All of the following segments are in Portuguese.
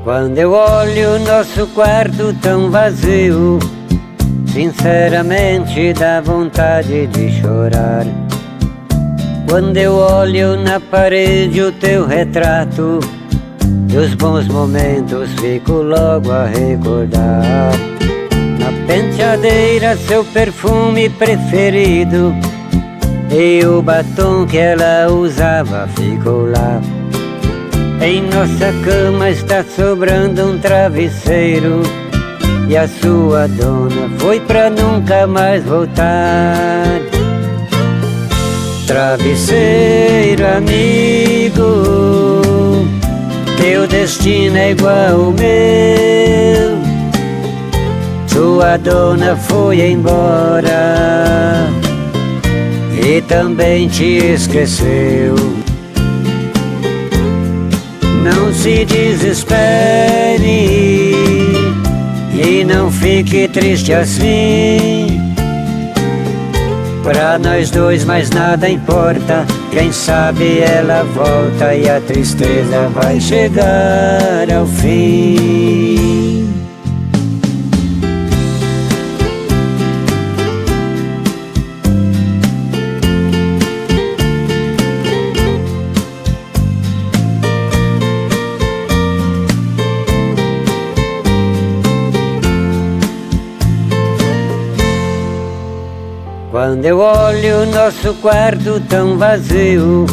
Quando eu olho nosso quarto tão vazio, sinceramente dá vontade de chorar. Quando eu olho na parede o teu retrato, dos bons momentos fico logo a recordar. Na penteadeira seu perfume preferido, e o batom que ela usava ficou lá. Em nossa cama está sobrando um travesseiro, e a sua dona foi pra nunca mais voltar. Travesseiro amigo, teu destino é igual ao meu. Sua dona foi embora e também te esqueceu. Não se desespere e não fique triste assim. Pra nós dois mais nada importa, quem sabe ela volta e a tristeza vai chegar ao fim. Quando eu olho nosso quarto tão vazio,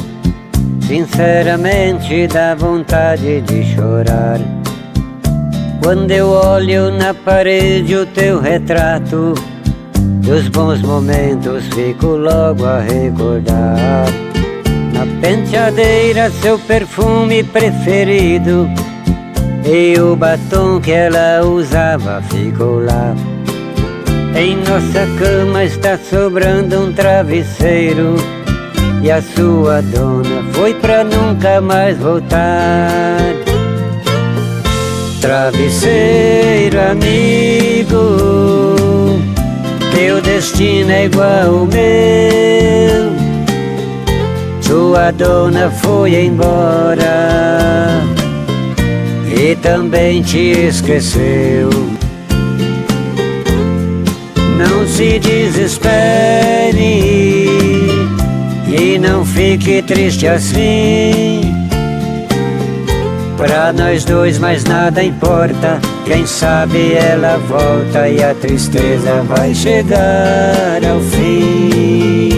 sinceramente dá vontade de chorar. Quando eu olho na parede o teu retrato, dos bons momentos fico logo a recordar. Na penteadeira seu perfume preferido, e o batom que ela usava ficou lá. Em nossa cama está sobrando um travesseiro, e a sua dona foi pra nunca mais voltar. Travesseiro amigo, teu destino é igual ao meu. Sua dona foi embora e também te esqueceu. Não se desespere e não fique triste assim. Pra nós dois mais nada importa, quem sabe ela volta e a tristeza vai chegar ao fim.